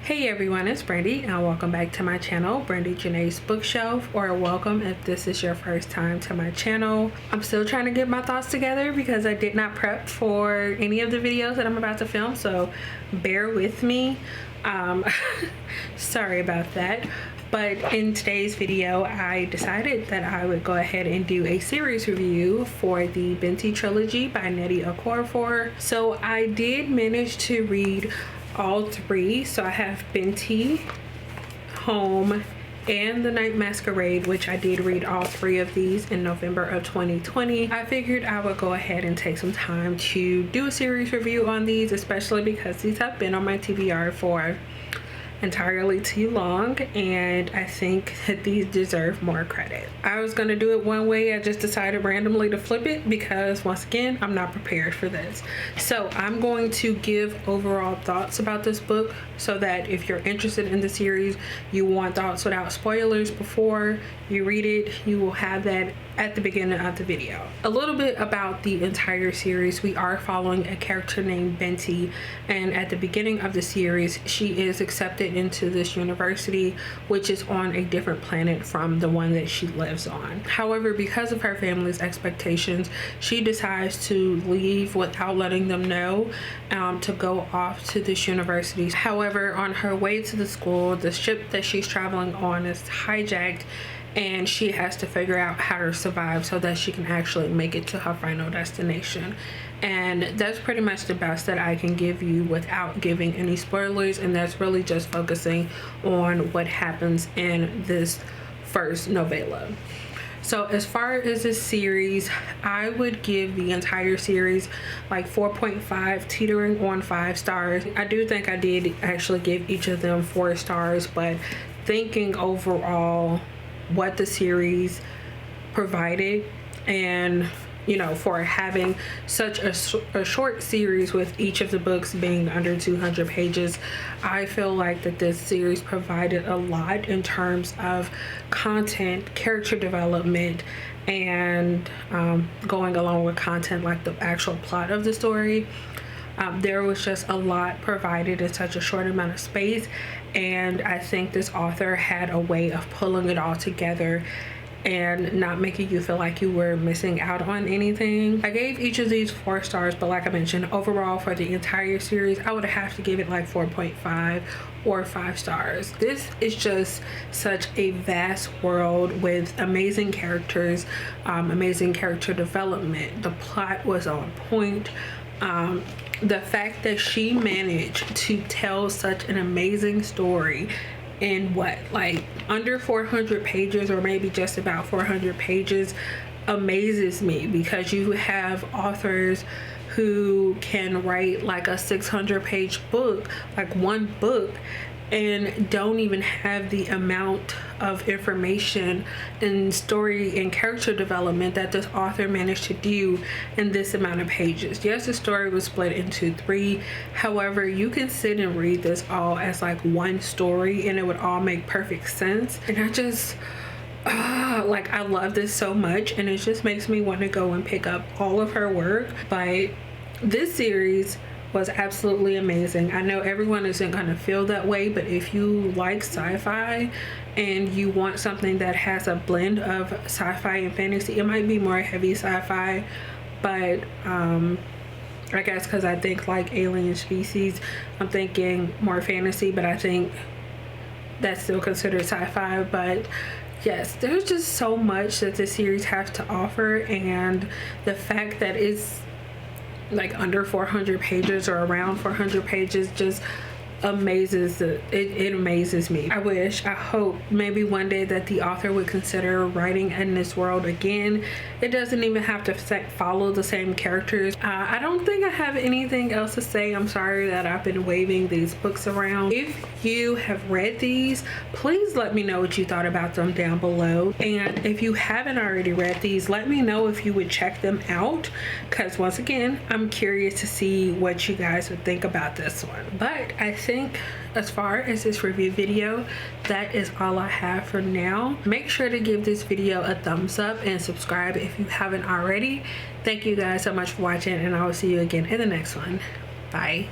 Hey everyone, it's Brandy and welcome back to my channel, Brandy Janae's Bookshelf, or welcome if this is your first time to my channel. I'm still trying to get my thoughts together because I did not prep for any of the videos that I'm about to film, so bear with me. Sorry about that. But in today's video, I decided that I would go ahead and do a series review for the Binti trilogy by Nnedi Okorafor. So I did manage to read all three. So I have Binti, Home, and The Night Masquerade, which I did read all three of these in November of 2020. I figured I would go ahead and take some time to do a series review on these, especially because these have been on my TBR for entirely too long, and I think that these deserve more credit. I was gonna do it one way, I just decided randomly to flip it because once again I'm not prepared for this. So I'm going to give overall thoughts about this book so that if you're interested in the series, you want thoughts without spoilers before you read it, you will have that at the beginning of the video. A little bit about the entire series. We are following a character named Binti, and at the beginning of the series she is accepted into this university, which is on a different planet from the one that she lives on. However, because of her family's expectations, she decides to leave without letting them know, to go off to this university. However, on her way to the school, the ship that she's traveling on is hijacked, and she has to figure out how to survive so that she can actually make it to her final destination. And that's pretty much the best that I can give you without giving any spoilers, and that's really just focusing on what happens in this first novella. So as far as this series, I would give the entire series like 4.5, teetering on 5 stars. I do think I did actually give each of them 4 stars, but thinking overall what the series provided, and you know, for having such a short series with each of the books being under 200 pages, I feel like that this series provided a lot in terms of content, character development, and going along with content like the actual plot of the story. There was just a lot provided in such a short amount of space, and I think this author had a way of pulling it all together and not making you feel like you were missing out on anything. I gave each of these 4 stars, but like I mentioned, overall for the entire series I would have to give it like 4.5 or 5 stars. This is just such a vast world with amazing characters, amazing character development. The plot was on point. The fact that she managed to tell such an amazing story in what, like under 400 pages, or maybe just about 400 pages, amazes me, because you have authors who can write like a 600-page book, like one book, and don't even have the amount of information and story and character development that this author managed to do in this amount of pages. Yes, the story was split into 3. However, you can sit and read this all as like one story and it would all make perfect sense. And I just like, I love this so much, and it just makes me want to go and pick up all of her work. But this series was absolutely amazing. I know everyone isn't going to feel that way, but if you like sci-fi and you want something that has a blend of sci-fi and fantasy, it might be more heavy sci-fi, but I guess because I think like Alien Species, I'm thinking more fantasy, but I think that's still considered sci-fi. But yes, there's just so much that this series has to offer, and the fact that it's like under 400 pages or around 400 pages just amazes it amazes me. I hope maybe one day that the author would consider writing in this world again. It doesn't even have to follow the same characters. I don't think I have anything else to say. I'm sorry that I've been waving these books around. If you have read these, please let me know what you thought about them down below, and if you haven't already read these, let me know if you would check them out, because once again I'm curious to see what you guys would think about this one. But I think as far as this review video, that is all I have for now. Make sure to give this video a thumbs up and subscribe if you haven't already. Thank you guys so much for watching, and I will see you again in the next one. Bye.